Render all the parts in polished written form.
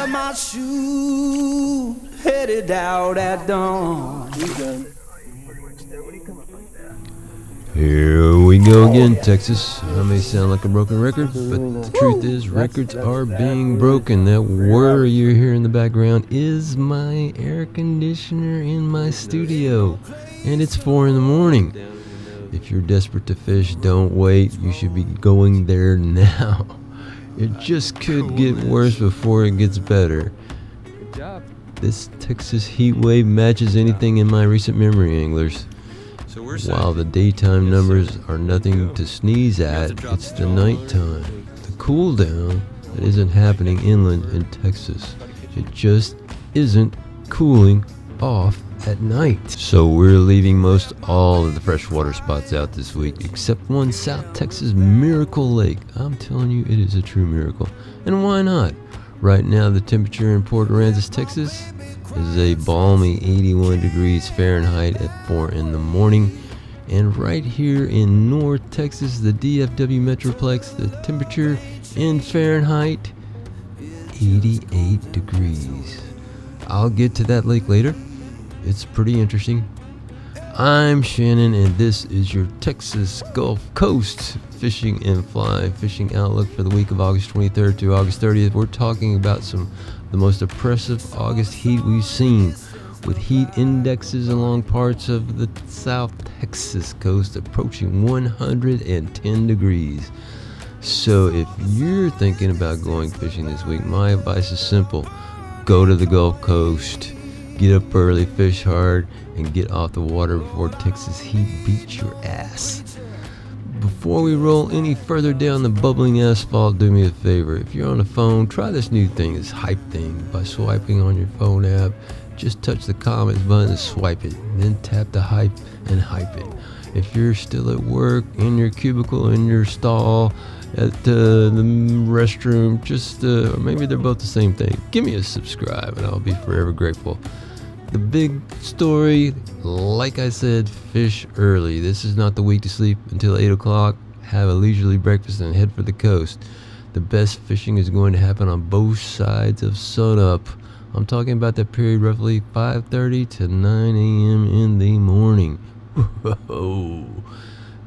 wear my shoe, headed out at dawn. Here we go again, Texas. I may sound like a broken record, but the truth is records are being broken. That whir you hear in the background is my air conditioner in my studio, and it's 4 in the morning. If you're desperate to fish, don't wait. You should be going there now. It just could get worse before it gets better. Good job. This Texas heat wave matches anything in my recent memory, anglers. While the daytime numbers are nothing to sneeze at, it's the nighttime, the cool down that isn't happening inland in Texas. It just isn't cooling off at night. So we're leaving most all of the freshwater spots out this week, except one South Texas Miracle Lake. I'm telling you, it is a true miracle. And why not? Right now, the temperature in Port Aransas, Texas is a balmy 81 degrees Fahrenheit at 4 in the morning. And right here in North Texas, the DFW Metroplex, the temperature in Fahrenheit, 88 degrees. I'll get to that lake later. It's pretty interesting. I'm Shannon, and this is your Texas Gulf Coast fishing and fly fishing outlook for the week of August 23rd to August 30th. We're talking about the most oppressive August heat we've seen, with heat indexes along parts of the South Texas coast approaching 110 degrees. So if you're thinking about going fishing this week, my advice is simple. Go to the Gulf Coast, get up early, fish hard, and get off the water before Texas heat beats your ass. Before we roll any further down the bubbling asphalt, do me a favor. If you're on the phone, try this new thing, this hype thing, by swiping on your phone app. Just touch the comments button and swipe it, then tap the hype and hype it. If you're still at work, in your cubicle, in your stall, at the restroom, or maybe they're both the same thing, give me a subscribe and I'll be forever grateful. The big story, like I said, fish early. This is not the week to sleep until 8 o'clock. Have a leisurely breakfast and head for the coast. The best fishing is going to happen on both sides of sunup. I'm talking about that period roughly 5:30 to 9 a.m. in the morning. Whoa.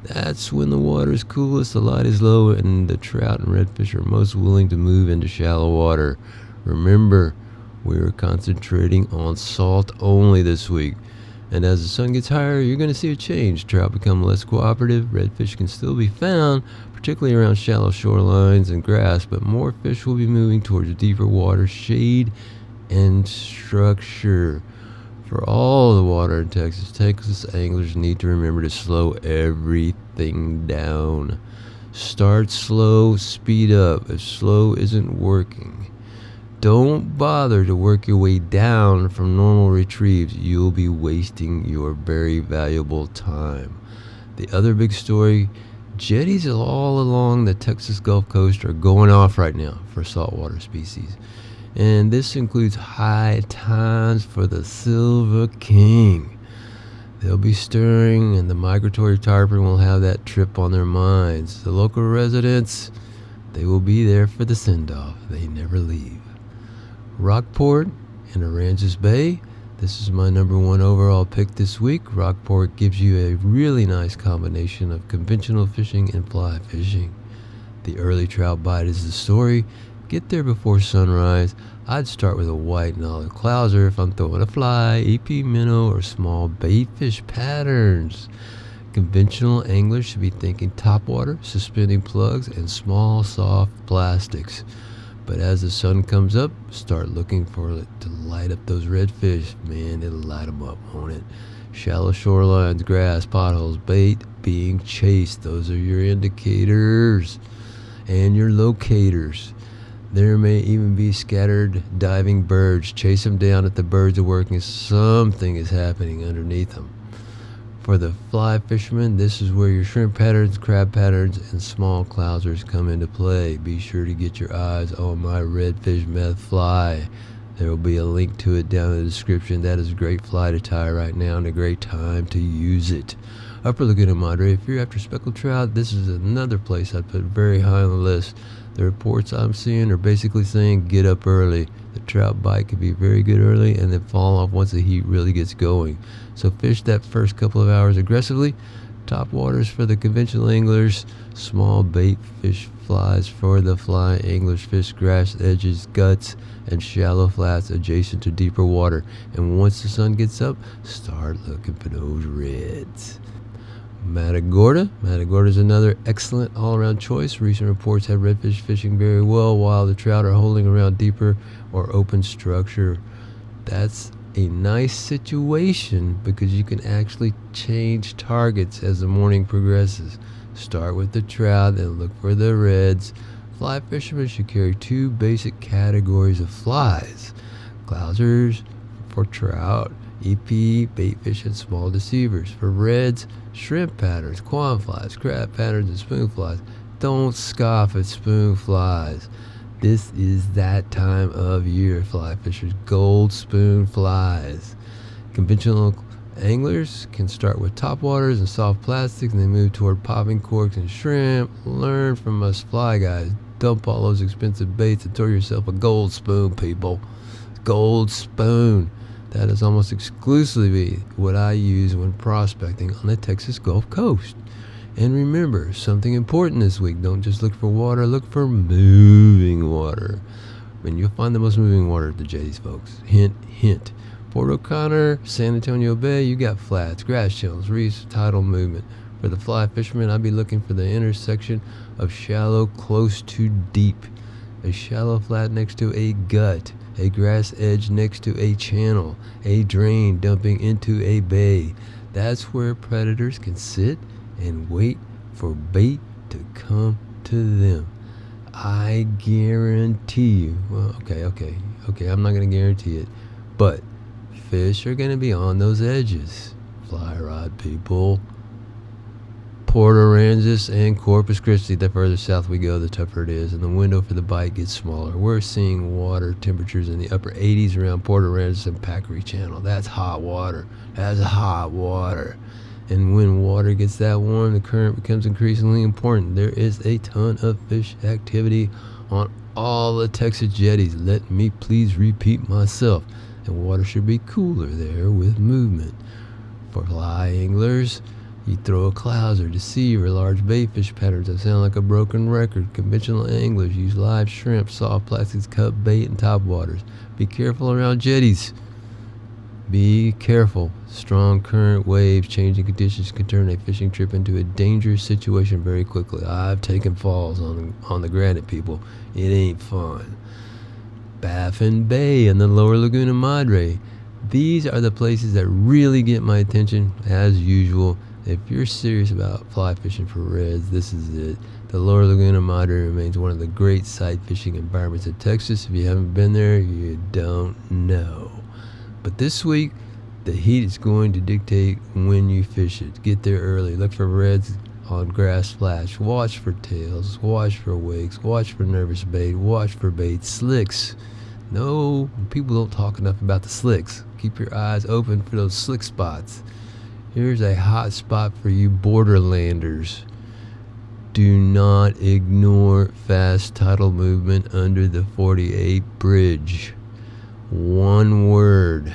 That's when the water is coolest, the light is low, and the trout and redfish are most willing to move into shallow water. Remember, we're concentrating on salt only this week. And as the sun gets higher, you're going to see a change. Trout become less cooperative. Redfish can still be found, particularly around shallow shorelines and grass, but more fish will be moving towards deeper water, shade, and structure. For all the water in Texas, Texas anglers need to remember to slow everything down. Start slow, speed up. If slow isn't working, don't bother to work your way down from normal retrieves. You'll be wasting your very valuable time. The other big story, jetties all along the Texas Gulf Coast are going off right now for saltwater species. And this includes high times for the Silver King. They'll be stirring, and the migratory tarpon will have that trip on their minds. The local residents, they will be there for the send-off. They never leave. Rockport and Aransas Bay, this is my number one overall pick this week. Rockport gives you a really nice combination of conventional fishing and fly fishing. The early trout bite is the story. Get there before sunrise. I'd start with a white and olive clouser if I'm throwing a fly, EP minnow, or small baitfish patterns. Conventional anglers should be thinking topwater, suspending plugs, and small soft plastics. But as the sun comes up, start looking for it to light up those redfish. Man, it'll light them up, won't it? Shallow shorelines, grass, potholes, bait being chased. Those are your indicators and your locators. There may even be scattered diving birds. Chase them down if the birds are working. Something is happening underneath them. For the fly fishermen, this is where your shrimp patterns, crab patterns, and small clousers come into play. Be sure to get your eyes on my redfish meth fly. There will be a link to it down in the description. That is a great fly to tie right now and a great time to use it. Upper Laguna Madre, if you're after speckled trout, this is another place I'd put very high on the list. The reports I'm seeing are basically saying get up early. The trout bite could be very good early and then fall off once the heat really gets going. So fish that first couple of hours aggressively. Top waters for the conventional anglers, small bait fish flies for the fly anglers, fish grass edges, guts, and shallow flats adjacent to deeper water. And once the sun gets up, start looking for those reds. Matagorda is another excellent all-around choice. Recent reports have redfish fishing very well while the trout are holding around deeper or open structure. That's a nice situation because you can actually change targets as the morning progresses. Start with the trout and look for the reds. Fly fishermen should carry two basic categories of flies: clousers for trout, EP, bait fish, and small deceivers. For reds, shrimp patterns, quan flies, crab patterns, and spoon flies. Don't scoff at spoon flies. This is that time of year, fly fishers. Gold spoon flies. Conventional anglers can start with topwaters and soft plastics and then move toward popping corks and shrimp. Learn from us fly guys. Dump all those expensive baits and throw yourself a gold spoon, people. Gold spoon. That is almost exclusively what I use when prospecting on the Texas Gulf Coast. And remember, something important this week. Don't just look for water, look for moving water. And you'll find the most moving water at the jetties, folks. Hint, hint. Port O'Connor, San Antonio Bay, you got flats, grass channels, reefs, tidal movement. For the fly fishermen, I'd be looking for the intersection of shallow close to deep. A shallow flat next to a gut. A grass edge next to a channel. A drain dumping into a bay. That's where predators can sit and wait for bait to come to them. I guarantee you, well, okay, I'm not going to guarantee it, but fish are going to be on those edges. Fly rod people. Port Aransas and Corpus Christi, the further south we go, the tougher it is, and the window for the bite gets smaller. We're seeing water temperatures in the upper 80s around Port Aransas and Packery Channel. That's hot water. That's hot water. And when water gets that warm, the current becomes increasingly important. There is a ton of fish activity on all the Texas jetties. Let me please repeat myself. And water should be cooler there with movement. For fly anglers, you throw a clouser, deceiver, large bait fish patterns that sound like a broken record. Conventional anglers use live shrimp, soft plastics, cut bait, and topwaters. Be careful around jetties. Be careful. Strong current, waves, changing conditions can turn a fishing trip into a dangerous situation very quickly. I've taken falls on the granite, people. It ain't fun. Baffin Bay and the lower Laguna Madre. These are the places that really get my attention, as usual. If you're serious about fly fishing for reds, this is it. The lower Laguna Madre remains one of the great sight fishing environments of Texas. If you haven't been there, you don't know. But this week, the heat is going to dictate when you fish it. Get there early. Look for reds on grass flash. Watch for tails. Watch for wakes. Watch for nervous bait. Watch for bait. Slicks. No, people don't talk enough about the slicks. Keep your eyes open for those slick spots. Here's a hot spot for you borderlanders. Do not ignore fast tidal movement under the 48 bridge. One word,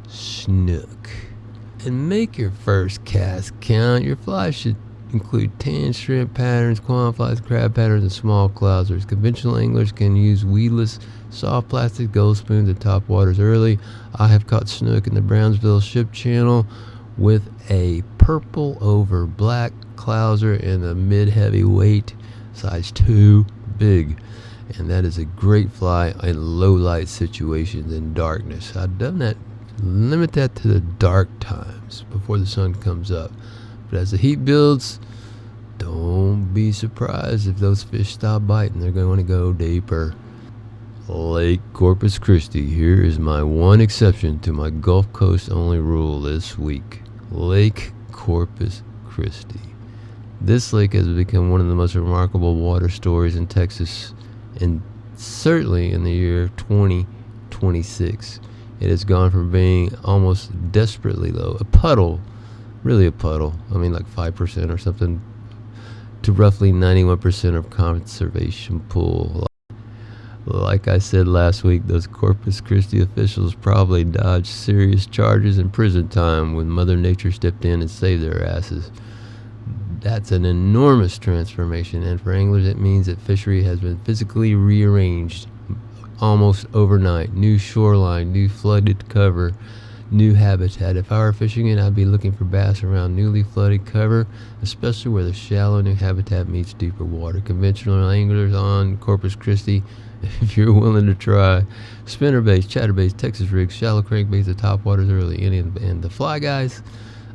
snook. And make your first cast count. Your fly should include tan shrimp patterns, quan flies, crab patterns, and small clousers. Conventional anglers can use weedless, soft plastic gold spoons at top waters early. I have caught snook in the Brownsville Ship Channel with a purple over black clouser and a mid-heavyweight, size 2, big. And that is a great fly in low light situations in darkness. I've done that. Limit that to the dark times before the sun comes up. But as the heat builds, don't be surprised if those fish stop biting. They're going to go deeper. Lake Corpus Christi. Here is my one exception to my Gulf Coast only rule this week. Lake Corpus Christi. This lake has become one of the most remarkable water stories in Texas, and certainly in the year 2026. It has gone from being almost desperately low, a puddle, really a puddle, I mean like 5% or something, to roughly 91% of conservation pool. Like I said last week, those Corpus Christi officials probably dodged serious charges and prison time when Mother Nature stepped in and saved their asses. That's an enormous transformation, and for anglers it means that fishery has been physically rearranged almost overnight. New shoreline, new flooded cover, new habitat. If I were fishing it, I'd be looking for bass around newly flooded cover, especially where the shallow new habitat meets deeper water. Conventional anglers on Corpus Christi, if you're willing to try, spinnerbaits, chatterbaits, Texas rigs, shallow crankbaits, the top waters early, and the fly guys,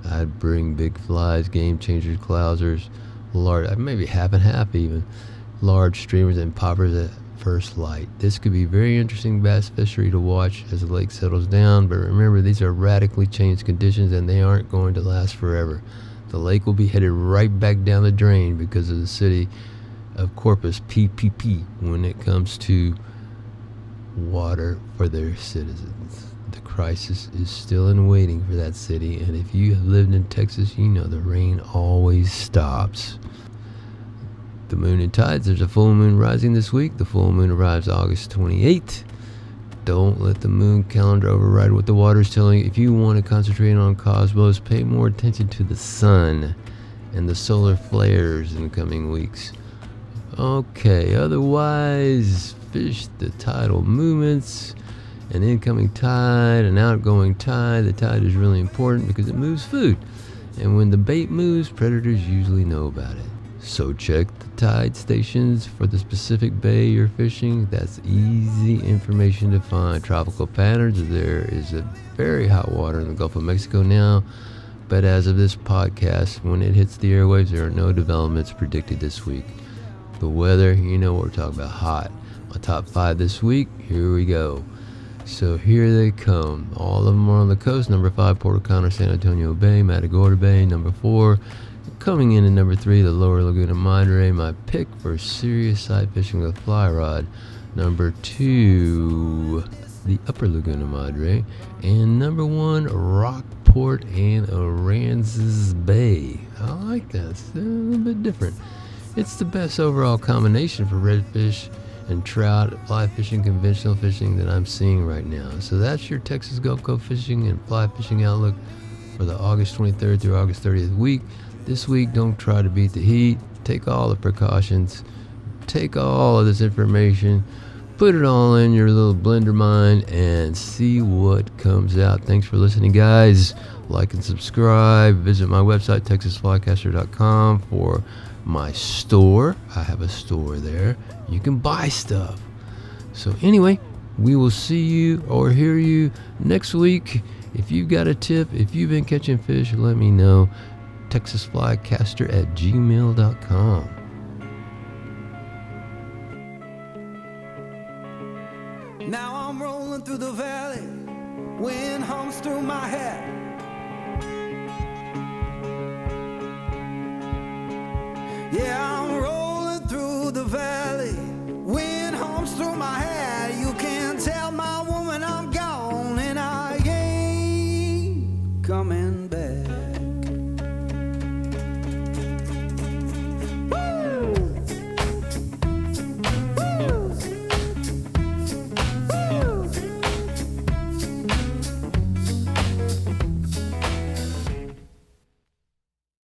I'd bring big flies, game changers, clousers, large, maybe half and half even, large streamers and poppers at first light. This could be very interesting bass fishery to watch as the lake settles down, but remember, these are radically changed conditions and they aren't going to last forever. The lake will be headed right back down the drain because of the city of Corpus PPP when it comes to water for their citizens. The crisis is still in waiting for that city, and if you have lived in Texas, you know the rain always stops. The moon and tides, there's a full moon rising this week. The full moon arrives August 28th. Don't let the moon calendar override what the water is telling you. If you want to concentrate on cosmos, pay more attention to the sun and the solar flares in the coming weeks. Okay, otherwise, fish the tidal movements, an incoming tide, an outgoing tide. The tide is really important because it moves food. And when the bait moves, predators usually know about it. So check the tide stations for the specific bay you're fishing. That's easy information to find. Tropical patterns, there is a very hot water in the Gulf of Mexico now, but as of this podcast, when it hits the airwaves, there are no developments predicted this week. The weather, you know what we're talking about, hot. My top 5 this week, here we go. So here they come. All of them are on the coast. Number 5, Puerto Cana, San Antonio Bay, Matagorda Bay. Number 4, coming in at number 3, the Lower Laguna Madre, my pick for serious side fishing with fly rod. Number 2, the Upper Laguna Madre. And number 1, Rockport and Aransas Bay. I like that. It's a little bit different. It's the best overall combination for redfish and trout, fly fishing, conventional fishing that I'm seeing right now. So that's your Texas Gulf Coast fishing and fly fishing outlook for the August 23rd through August 30th week. This week, don't try to beat the heat. Take all the precautions. Take all of this information. Put it all in your little blender mind and see what comes out. Thanks for listening, guys. Like and subscribe. Visit my website, texasflycaster.com, for my store. I have a store there. You can buy stuff. So anyway, we will see you or hear you next week. If you've got a tip, if you've been catching fish, let me know. texasflycaster@gmail.com. Now I'm rolling through the valley, wind hums through my hair. Yeah,